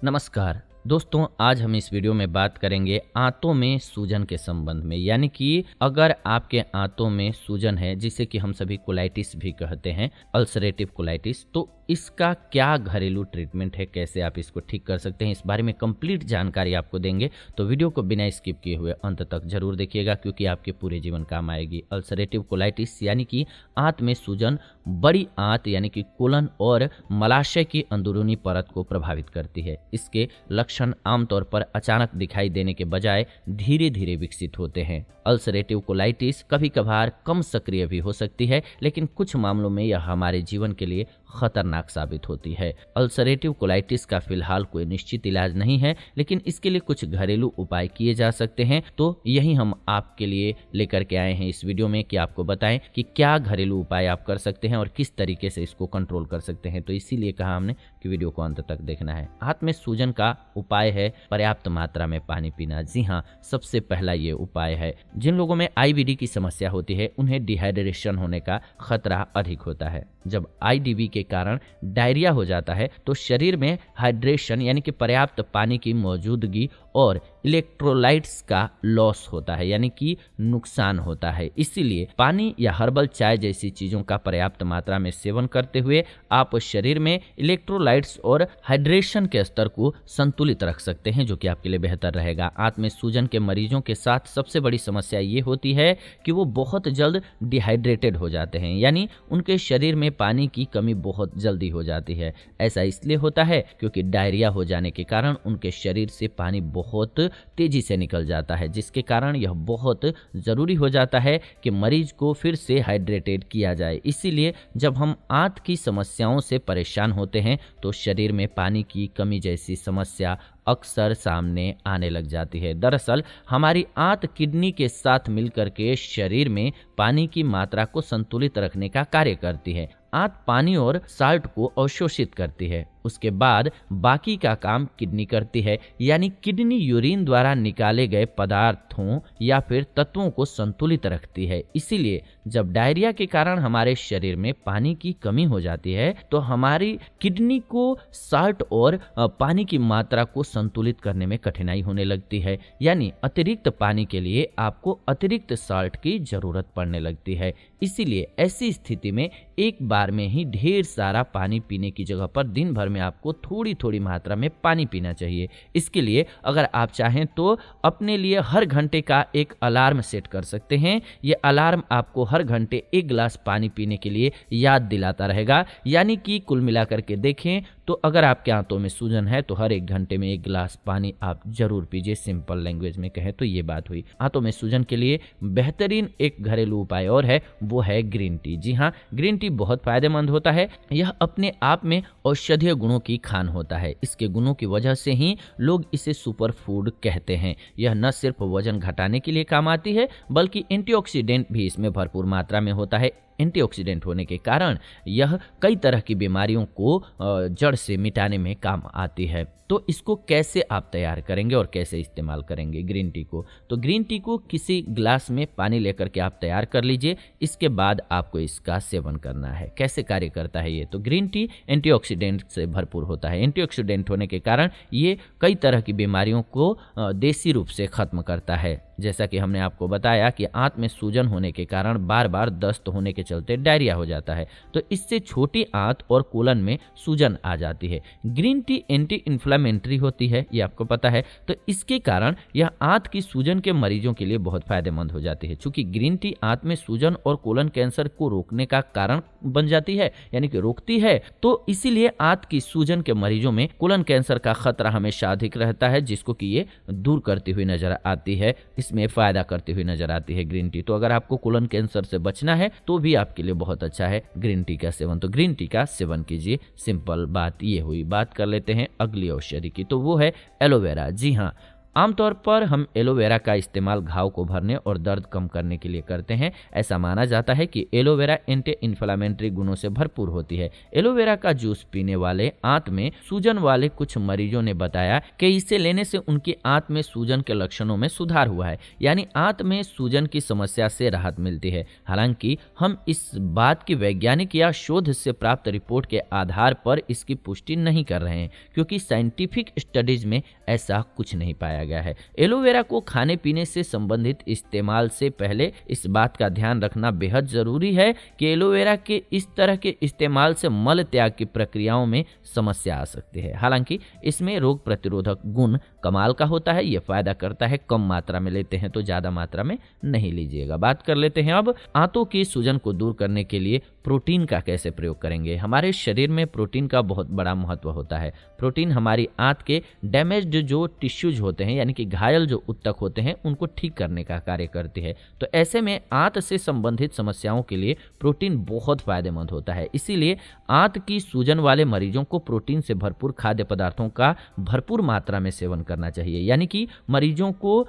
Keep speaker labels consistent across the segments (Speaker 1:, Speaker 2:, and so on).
Speaker 1: नमस्कार दोस्तों, आज हम इस वीडियो में बात करेंगे आंतों में सूजन के संबंध में। यानी कि अगर आपके आंतों में सूजन है, जिसे कि हम सभी कोलाइटिस भी कहते हैं, अल्सरेटिव कोलाइटिस, तो इसका क्या घरेलू ट्रीटमेंट है, कैसे आप इसको ठीक कर सकते हैं, इस बारे में कंप्लीट जानकारी आपको देंगे। तो वीडियो को बिना स्किप किए हुए अंत तक जरूर देखिएगा, क्योंकि आपके पूरे जीवन काम आएगी। अल्सरेटिव कोलाइटिस यानी कि आंत में सूजन बड़ी आंत यानी कि कोलन और मलाशय की अंदरूनी परत को प्रभावित करती है। इसके लक्षण आमतौर पर अचानक दिखाई देने के बजाय धीरे धीरे विकसित होते हैं। अल्सरेटिव कोलाइटिस कभी कभार कम सक्रिय भी हो सकती है, लेकिन कुछ मामलों में यह हमारे जीवन के लिए खतरनाक साबित होती है। अल्सरेटिव कोलाइटिस का फिलहाल कोई निश्चित इलाज नहीं है, लेकिन इसके लिए कुछ घरेलू उपाय किए जा सकते हैं। तो यही हम आपके लिए लेकर के आए हैं इस वीडियो में कि आपको बताएं कि क्या घरेलू उपाय आप कर सकते हैं और किस तरीके से इसको कंट्रोल कर सकते हैं। तो इसीलिए कहा हमने कि वीडियो को अंत तक देखना है। हाथ में सूजन का उपाय है पर्याप्त मात्रा में पानी पीना। जी हाँ, सबसे पहला ये उपाय है। जिन लोगों में आईबीडी की समस्या होती है, उन्हें डिहाइड्रेशन होने का खतरा अधिक होता है। जब आईडीबी के कारण डायरिया हो जाता है तो शरीर में हाइड्रेशन यानी कि पर्याप्त पानी की मौजूदगी और इलेक्ट्रोलाइट्स का लॉस होता है, यानी कि नुकसान होता है। इसीलिए पानी या हर्बल चाय जैसी चीजों का पर्याप्त मात्रा में सेवन करते हुए आप शरीर में इलेक्ट्रोलाइट्स और हाइड्रेशन के स्तर को संतुलित रख सकते हैं, जो कि आपके लिए बेहतर रहेगा। आंत में सूजन के मरीजों के साथ सबसे बड़ी समस्या ये होती है कि वो बहुत जल्द डिहाइड्रेटेड हो जाते हैं, यानी उनके शरीर में पानी की कमी बहुत जल्दी हो जाती है। ऐसा इसलिए होता है क्योंकि डायरिया हो जाने के कारण उनके शरीर से पानी बहुत तेजी से निकल जाता है, जिसके कारण यह बहुत जरूरी हो जाता है कि मरीज को फिर से हाइड्रेटेड किया जाए। इसीलिए जब हम आंत की समस्याओं से परेशान होते हैं तो शरीर में पानी की कमी जैसी समस्या अक्सर सामने आने लग जाती है। दरअसल हमारी आंत किडनी के साथ मिलकर के शरीर में पानी की मात्रा को संतुलित रखने का कार्य करती है। आंत पानी और साल्ट को अवशोषित करती है, उसके बाद बाकी का काम किडनी करती है, यानी किडनी यूरिन द्वारा निकाले गए पदार्थों या फिर तत्वों को संतुलित रखती है। इसीलिए जब डायरिया के कारण हमारे शरीर में पानी की कमी हो जाती है तो हमारी किडनी को साल्ट और पानी की मात्रा को संतुलित करने में कठिनाई होने लगती है, यानी अतिरिक्त पानी के लिए आपको अतिरिक्त साल्ट की जरूरत पड़ने लगती है। इसीलिए ऐसी स्थिति में एक बार में ही ढेर सारा पानी पीने की जगह पर दिन भर में आपको थोड़ी थोड़ी मात्रा में पानी पीना चाहिए। इसके लिए अगर आप चाहें तो अपने लिए हर घंटे का एक अलार्म सेट कर सकते हैं। ये अलार्म आपको हर घंटे 1 गिलास पानी पीने के लिए याद दिलाता रहेगा। यानी कि कुल मिलाकर के देखें तो अगर आपके आंतों में सूजन है तो हर 1 घंटे में 1 गिलास पानी आप जरूर पीजिए। सिंपल लैंग्वेज में कहें तो ये बात हुई। आंतों में सूजन के लिए बेहतरीन एक घरेलू उपाय और है, वो है ग्रीन टी। जी हाँ, ग्रीन टी बहुत फायदेमंद होता है। यह अपने आप में औषधीय गुणों की खान होता है। इसके गुणों की वजह से ही लोग इसे सुपर फूड कहते हैं। यह न सिर्फ वजन घटाने के लिए काम आती है, बल्कि एंटीऑक्सीडेंट भी इसमें भरपूर मात्रा में होता है। एंटीऑक्सीडेंट होने के कारण यह कई तरह की बीमारियों को जड़ से मिटाने में काम आती है। तो इसको कैसे आप तैयार करेंगे और कैसे इस्तेमाल करेंगे ग्रीन टी को? तो ग्रीन टी को किसी ग्लास में पानी लेकर के आप तैयार कर लीजिए। इसके बाद आपको इसका सेवन करना है। कैसे कार्य करता है ये? तो ग्रीन टी एंटीऑक्सीडेंट से भरपूर होता है। एंटीऑक्सीडेंट होने के कारण ये कई तरह की बीमारियों को देसी रूप से खत्म करता है। जैसा कि हमने आपको बताया कि आंत में सूजन होने के कारण बार बार दस्त होने के चलते डायरिया हो जाता है, तो इससे छोटी आंत और कोलन में सूजन आ जाती है। ग्रीन टी एंटी इन्फ्लेमेटरी होती है, ये आपको पता है। तो इसके कारण यह आंत की सूजन के मरीजों के लिए बहुत फायदेमंद हो जाती है। चूंकि ग्रीन टी आंत में सूजन और कोलन कैंसर को रोकने का कारण बन जाती है, यानी कि रोकती है, तो इसीलिए आंत की सूजन के मरीजों में कोलन कैंसर का खतरा हमेशा अधिक रहता है, जिसको कि ये दूर करती हुई नजर आती है, इसमें फायदा करती हुई नजर आती है ग्रीन टी। तो अगर आपको कोलन कैंसर से बचना है तो भी आपके लिए बहुत अच्छा है ग्रीन टी का सेवन। तो ग्रीन टी का सेवन कीजिए। सिंपल बात ये हुई। बात कर लेते हैं अगली औषधि की, तो वो है एलोवेरा। जी हाँ, आमतौर पर हम एलोवेरा का इस्तेमाल घाव को भरने और दर्द कम करने के लिए करते हैं। ऐसा माना जाता है कि एलोवेरा एंटी इन्फ्लामेटरी गुणों से भरपूर होती है। एलोवेरा का जूस पीने वाले आंत में सूजन वाले कुछ मरीजों ने बताया कि इसे लेने से उनकी आंत में सूजन के लक्षणों में सुधार हुआ है, यानी आंत में सूजन की समस्या से राहत मिलती है। हालांकि हम इस बात की वैज्ञानिक या शोध से प्राप्त रिपोर्ट के आधार पर इसकी पुष्टि नहीं कर रहे हैं, क्योंकि साइंटिफिक स्टडीज में ऐसा कुछ नहीं पाया गया है। एलोवेरा को खाने पीने से संबंधित इस्तेमाल से पहले इस बात का ध्यान रखना बेहद जरूरी है कि एलोवेरा के इस तरह के इस्तेमाल से मल त्याग की प्रक्रियाओं में समस्या आ सकती है। हालांकि इसमें रोग प्रतिरोधक गुण कमाल का होता है, यह फायदा करता है। कम मात्रा में लेते हैं तो ज्यादा मात्रा में नहीं लीजिएगा। बात कर लेते हैं अब आंतों की सूजन को दूर करने के लिए प्रोटीन का कैसे प्रयोग करेंगे। हमारे शरीर में प्रोटीन का बहुत बड़ा महत्व होता है। प्रोटीन हमारी आंत के डैमेज्ड जो टिश्यूज होते हैं, यानी कि घायल जो ऊतक होते हैं, उनको ठीक करने का कार्य करती है। तो ऐसे में आंत से संबंधित समस्याओं के लिए प्रोटीन बहुत फायदेमंद होता है। इसीलिए आंत की सूजन वाले मरीजों को प्रोटीन से भरपूर खाद्य पदार्थों का भरपूर मात्रा में सेवन करना चाहिए। यानी कि मरीजों को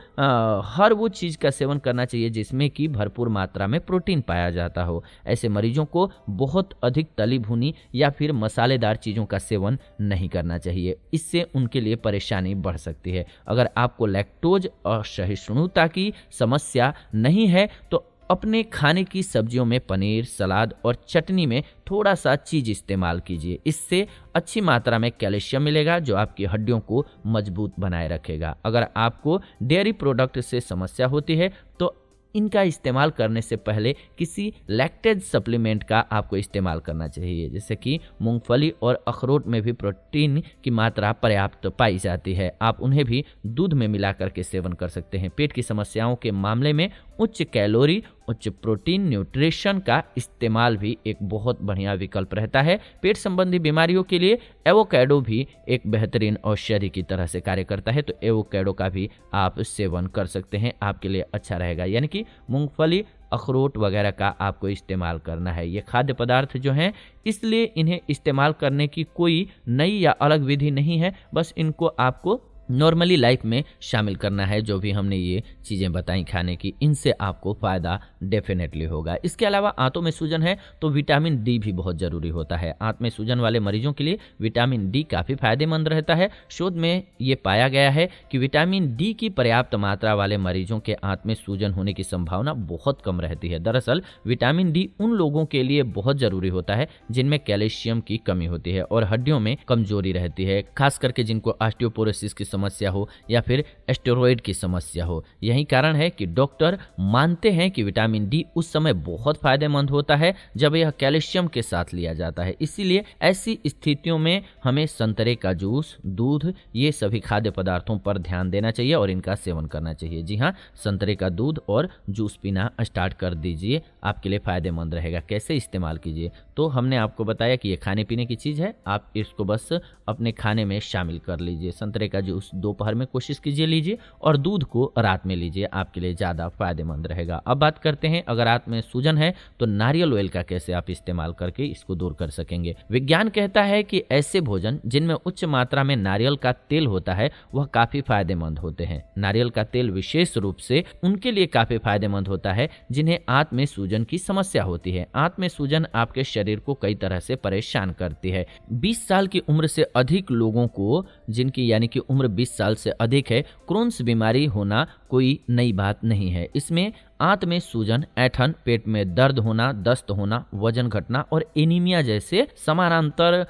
Speaker 1: हर वो चीज़ का सेवन करना चाहिए जिसमें कि भरपूर मात्रा में प्रोटीन पाया जाता हो। ऐसे मरीजों को बहुत अधिक तली भुनी या फिर मसालेदार चीज़ों का सेवन नहीं करना चाहिए, इससे उनके लिए परेशानी बढ़ सकती है। अगर आपको लैक्टोज असहिष्णुता की समस्या नहीं है तो अपने खाने की सब्जियों में पनीर, सलाद और चटनी में थोड़ा सा चीज इस्तेमाल कीजिए। इससे अच्छी मात्रा में कैल्शियम मिलेगा जो आपकी हड्डियों को मजबूत बनाए रखेगा। अगर आपको डेयरी प्रोडक्ट से समस्या होती है तो इनका इस्तेमाल करने से पहले किसी लैक्टेज सप्लीमेंट का आपको इस्तेमाल करना चाहिए, जैसे कि मूंगफली और अखरोट में भी प्रोटीन की मात्रा पर्याप्त पाई जाती है। आप उन्हें भी दूध में मिला करके सेवन कर सकते हैं। पेट की समस्याओं के मामले में उच्च कैलोरी, उच्च प्रोटीन न्यूट्रिशन का इस्तेमाल भी एक बहुत बढ़िया विकल्प रहता है। पेट संबंधी बीमारियों के लिए एवोकाडो भी एक बेहतरीन औषधि की तरह से कार्य करता है, तो एवोकाडो का भी आप सेवन कर सकते हैं, आपके लिए अच्छा रहेगा। यानी कि मूंगफली, अखरोट वगैरह का आपको इस्तेमाल करना है। ये खाद्य पदार्थ जो हैं, इसलिए इन्हें इस्तेमाल करने की कोई नई या अलग विधि नहीं है, बस इनको आपको नॉर्मली लाइफ में शामिल करना है। जो भी हमने ये चीज़ें बताई खाने की, इनसे आपको फ़ायदा डेफिनेटली होगा। इसके अलावा आंतों में सूजन है तो विटामिन डी भी बहुत ज़रूरी होता है। आंत में सूजन वाले मरीजों के लिए विटामिन डी काफ़ी फायदेमंद रहता है। शोध में ये पाया गया है कि विटामिन डी की पर्याप्त मात्रा वाले मरीजों के आंत में सूजन होने की संभावना बहुत कम रहती है। दरअसल विटामिन डी उन लोगों के लिए बहुत ज़रूरी होता है जिनमें कैल्शियम की कमी होती है और हड्डियों में कमजोरी रहती है, खास करके जिनको ऑस्टियोपोरोसिस की समस्या हो या फिर स्टेरॉयड की समस्या हो। यही कारण है कि डॉक्टर मानते हैं कि विटामिन डी उस समय बहुत फायदेमंद होता है जब यह कैल्शियम के साथ लिया जाता है। इसीलिए ऐसी स्थितियों में हमें संतरे का जूस, दूध, ये सभी खाद्य पदार्थों पर ध्यान देना चाहिए और इनका सेवन करना चाहिए। जी हाँ, संतरे का दूध और जूस पीना स्टार्ट कर दीजिए, आपके लिए फायदेमंद रहेगा। कैसे इस्तेमाल कीजिए, तो हमने आपको बताया कि ये खाने पीने की चीज़ है, आप इसको बस अपने खाने में शामिल कर लीजिए। संतरे का जूस दोपहर में कोशिश कीजिए लीजिए और दूध को रात में लीजिए, आपके लिए ज़्यादा फायदेमंद रहेगा। अब बात करते हैं अगर आंत में सूजन है तो नारियल ऑयल का कैसे आप इस्तेमाल करके इसको दूर कर सकेंगे। विज्ञान कहता है कि ऐसे भोजन जिनमें उच्च मात्रा में नारियल का तेल होता है वह काफी फायदेमंद होते हैं। नारियल का तेल विशेष रूप से उनके लिए काफी फायदेमंद होता है जिन्हें आंत में सूजन की समस्या होती है। आंत में सूजन आपके शरीर को कई तरह से परेशान करती है। 20 साल की उम्र से अधिक लोगों को, जिनकी यानी कि उम्र 20 साल से अधिक है, क्रोन्स बीमारी होना कोई नई बात नहीं है। इसमें आंत में सूजन, ऐंठन, पेट में दर्द होना, दस्त होना, वजन घटना और एनीमिया जैसे समानांतर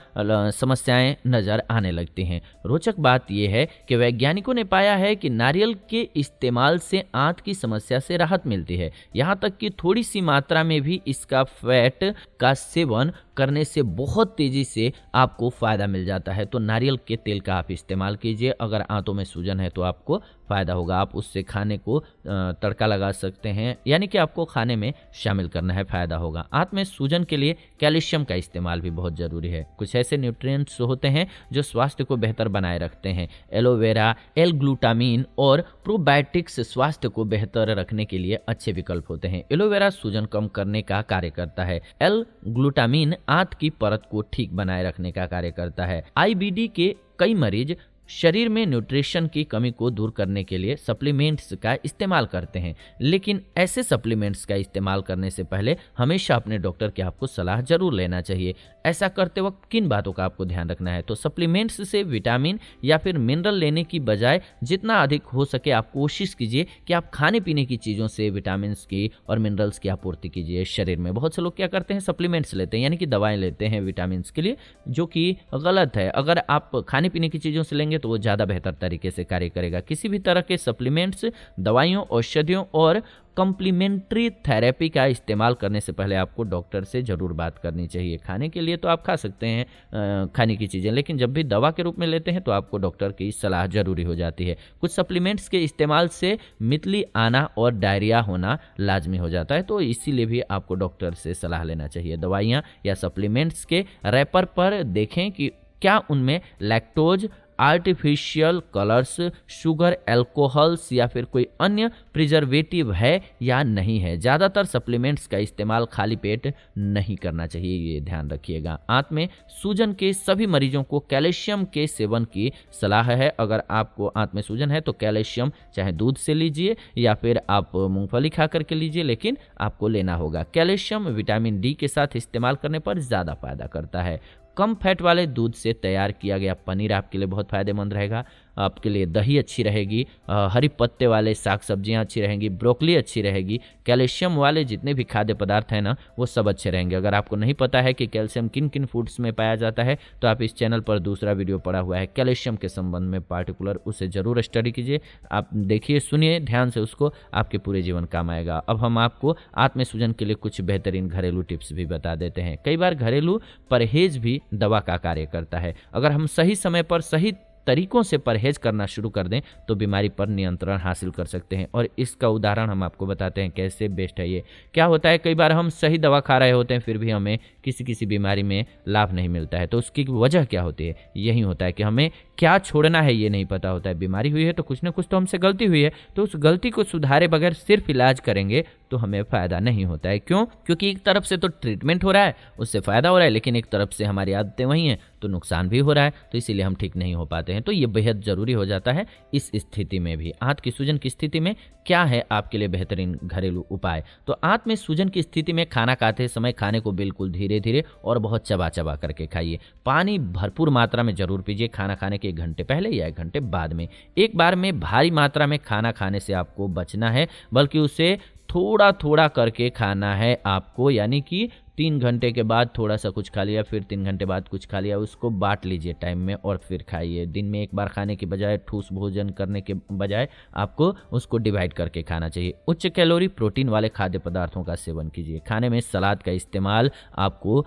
Speaker 1: समस्याएं नजर आने लगती हैं। रोचक बात यह है कि वैज्ञानिकों ने पाया है कि नारियल के इस्तेमाल से आंत की समस्या से राहत मिलती है। यहाँ तक कि थोड़ी सी मात्रा में भी इसका फैट का सेवन करने से बहुत तेजी से आपको फायदा मिल जाता है। तो नारियल के तेल का आप इस्तेमाल कीजिए। अगर आंतों में सूजन है तो आपको फायदा होगा। आप उससे खाने को तड़का लगा सकते हैं, यानी कि आपको खाने में शामिल करना है, फायदा होगा। आंत में सूजन के लिए कैल्शियम का इस्तेमाल भी बहुत जरूरी है। कुछ ऐसे न्यूट्रिएंट्स होते हैं जो स्वास्थ्य को बेहतर बनाए रखते हैं। एलोवेरा, एल-ग्लूटामीन और प्रोबायोटिक्स स्वास्थ्य को बेहतर रखने के लिए अच्छे विकल्प होते हैं। एलोवेरा सूजन कम करने का कार्य करता है। एल-ग्लूटामीन आंत की परत को ठीक बनाए रखने का कार्य करता है। आईबीडी के कई मरीज शरीर में न्यूट्रिशन की कमी को दूर करने के लिए सप्लीमेंट्स का इस्तेमाल करते हैं, लेकिन ऐसे सप्लीमेंट्स का इस्तेमाल करने से पहले हमेशा अपने डॉक्टर की आपको सलाह जरूर लेना चाहिए। ऐसा करते वक्त किन बातों का आपको ध्यान रखना है? तो सप्लीमेंट्स से विटामिन या फिर मिनरल लेने की बजाय जितना अधिक हो सके आप कोशिश कीजिए कि आप खाने पीने की चीज़ों से विटामिन की और मिनरल्स की आपूर्ति कीजिए शरीर में। बहुत से लोग क्या करते हैं, सप्लीमेंट्स लेते हैं, यानी कि दवाएं लेते हैं विटामिन के लिए, जो कि गलत है। अगर आप खाने पीने की चीज़ों से लेंगे तो वो ज़्यादा बेहतर तरीके से कार्य करेगा। किसी भी तरह के सप्लीमेंट्स, दवाइयों, औषधियों और कॉम्प्लीमेंट्री थेरेपी का इस्तेमाल करने से पहले आपको डॉक्टर से ज़रूर बात करनी चाहिए। खाने के लिए तो आप खा सकते हैं खाने की चीज़ें, लेकिन जब भी दवा के रूप में लेते हैं तो आपको डॉक्टर की सलाह ज़रूरी हो जाती है। कुछ सप्लीमेंट्स के इस्तेमाल से मितली आना और डायरिया होना लाजमी हो जाता है, तो इसीलिए भी आपको डॉक्टर से सलाह लेना चाहिए। दवाइयाँ या सप्लीमेंट्स के रैपर पर देखें कि क्या उनमें lactose, artificial colours, sugar, alcohols या फिर कोई अन्य प्रिजर्वेटिव है या नहीं है। ज़्यादातर सप्लीमेंट्स का इस्तेमाल खाली पेट नहीं करना चाहिए, ये ध्यान रखिएगा। आंत में सूजन के सभी मरीजों को कैल्शियम के सेवन की सलाह है। अगर आपको आंत में सूजन है तो कैल्शियम चाहे दूध से लीजिए या फिर आप मूंगफली खा करके लीजिए, लेकिन आपको लेना होगा। कैल्शियम विटामिन डी के साथ इस्तेमाल करने पर ज़्यादा फायदा करता है। कम फैट वाले दूध से तैयार किया गया पनीर आपके लिए बहुत फ़ायदेमंद रहेगा। आपके लिए दही अच्छी रहेगी, हरी पत्ते वाले साग सब्जियां अच्छी रहेंगी, ब्रोकली अच्छी रहेगी। कैल्शियम वाले जितने भी खाद्य पदार्थ हैं ना, वो सब अच्छे रहेंगे। अगर आपको नहीं पता है कि कैल्शियम किन किन फूड्स में पाया जाता है तो आप इस चैनल पर दूसरा वीडियो पड़ा हुआ है कैल्शियम के संबंध में पार्टिकुलर, उसे ज़रूर स्टडी कीजिए। आप देखिए, सुनिए ध्यान से उसको, आपके पूरे जीवन काम आएगा। अब हम आपको आंत में सूजन के लिए कुछ बेहतरीन घरेलू टिप्स भी बता देते हैं। कई बार घरेलू परहेज भी दवा का कार्य करता है। अगर हम सही समय पर सही तरीकों से परहेज करना शुरू कर दें तो बीमारी पर नियंत्रण हासिल कर सकते हैं, और इसका उदाहरण हम आपको बताते हैं कैसे बेस्ट है ये। क्या होता है, कई बार हम सही दवा खा रहे होते हैं फिर भी हमें किसी बीमारी में लाभ नहीं मिलता है। तो उसकी वजह क्या होती है? यही होता है कि हमें क्या छोड़ना है ये नहीं पता होता है। बीमारी हुई है तो कुछ ना कुछ तो हमसे गलती हुई है, तो उस गलती को सुधारे बगैर सिर्फ इलाज करेंगे तो हमें फ़ायदा नहीं होता है। क्यों? क्योंकि एक तरफ से तो ट्रीटमेंट हो रहा है, उससे फ़ायदा हो रहा है, लेकिन एक तरफ से हमारी आदतें वही हैं तो नुकसान भी हो रहा है, तो इसीलिए हम ठीक नहीं हो पाते हैं। तो ये बेहद ज़रूरी हो जाता है इस स्थिति में भी। आंत की सूजन की स्थिति में क्या है आपके लिए बेहतरीन घरेलू उपाय? तो आंत में सूजन की स्थिति में खाना खाते समय खाने को बिल्कुल धीरे धीरे और बहुत चबा चबा करके खाइए। पानी भरपूर मात्रा में जरूर पीजिए, खाना खाने के 1 घंटे पहले या 1 घंटे बाद में। एक बार में भारी मात्रा में खाना खाने से आपको बचना है, बल्कि उसे थोड़ा थोड़ा करके खाना है आपको, यानी कि 3 घंटे के बाद थोड़ा सा कुछ खा लिया, फिर 3 घंटे बाद कुछ खा लिया, उसको बांट लीजिए टाइम में और फिर खाइए। दिन में एक बार खाने की बजाय, ठूस भोजन करने के बजाय आपको उसको डिवाइड करके खाना चाहिए। उच्च कैलोरी प्रोटीन वाले खाद्य पदार्थों का सेवन कीजिए। खाने में सलाद का इस्तेमाल आपको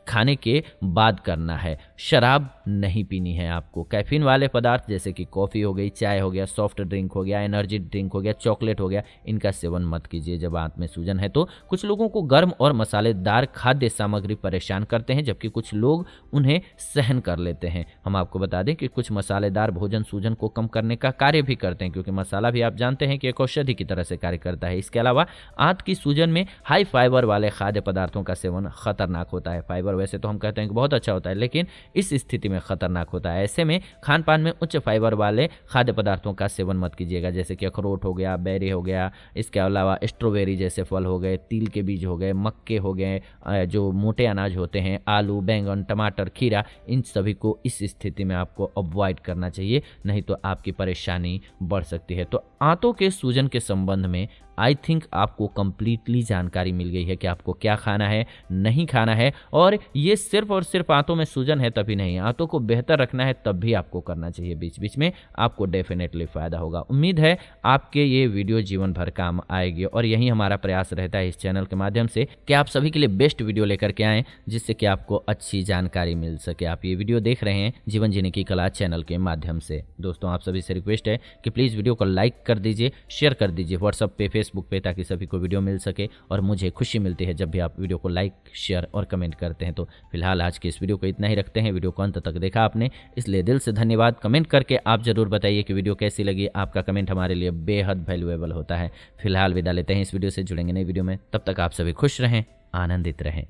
Speaker 1: खाने के बाद करना है। शराब नहीं पीनी है आपको। कैफीन वाले पदार्थ जैसे कि कॉफ़ी हो गई, चाय हो गया, सॉफ्ट ड्रिंक हो गया, एनर्जी ड्रिंक हो गया, चॉकलेट हो गया, इनका सेवन मत कीजिए जब आंत में सूजन है। तो कुछ लोगों को गर्म और मसालेदार खाद्य सामग्री परेशान करते हैं, जबकि कुछ लोग उन्हें सहन कर लेते हैं। हम आपको बता दें कि कुछ मसालेदार भोजन सूजन को कम करने का कार्य भी करते हैं, क्योंकि मसाला भी आप जानते हैं कि एक औषधि की तरह से कार्य करता है। इसके अलावा आंत की सूजन में हाई फाइबर वाले खाद्य पदार्थों का सेवन खतरनाक होता है। फाइबर वैसे तो हम कहते हैं कि बहुत अच्छा होता है, लेकिन इस स्थिति में खतरनाक होता है। ऐसे में खान पान में उच्च फाइबर वाले खाद्य पदार्थों का सेवन मत कीजिएगा, जैसे कि अखरोट हो गया, बेरी हो गया, इसके अलावा स्ट्रॉबेरी जैसे फल हो गए, तिल के बीज हो गए, मक्के हो गए, जो मोटे अनाज होते हैं, आलू, बैंगन, टमाटर, खीरा, इन सभी को इस स्थिति में आपको अवॉइड करना चाहिए, नहीं तो आपकी परेशानी बढ़ सकती है। तो आंतों के सूजन के संबंध में आई थिंक आपको कंप्लीटली जानकारी मिल गई है कि आपको क्या खाना है, नहीं खाना है। और ये सिर्फ और सिर्फ आंतों में सूजन है तभी नहीं, आंतों को बेहतर रखना है तब भी आपको करना चाहिए। बीच बीच में आपको डेफिनेटली फ़ायदा होगा। उम्मीद है आपके ये वीडियो जीवन भर काम आएगी, और यही हमारा प्रयास रहता है इस चैनल के माध्यम से कि आप सभी के लिए बेस्ट वीडियो लेकर के आएँ, जिससे कि आपको अच्छी जानकारी मिल सके। आप ये वीडियो देख रहे हैं जीवन जीने की कला चैनल के माध्यम से। दोस्तों, आप सभी से रिक्वेस्ट है कि प्लीज़ वीडियो को लाइक कर दीजिए, शेयर कर दीजिए व्हाट्सएप पे, फेसबुक पे, ताकि सभी को वीडियो मिल सके। और मुझे खुशी मिलती है जब भी आप वीडियो को लाइक, शेयर और कमेंट करते हैं। तो फिलहाल आज के इस वीडियो को इतना ही रखते हैं। वीडियो को अंत तक देखा आपने, इसलिए दिल से धन्यवाद। कमेंट करके आप जरूर बताइए कि वीडियो कैसी लगी। आपका कमेंट हमारे लिए बेहद वैल्यूएबल होता है। फिलहाल विदा लेते हैं इस वीडियो से, जुड़ेंगे नई वीडियो में। तब तक आप सभी खुश रहें, आनंदित रहें।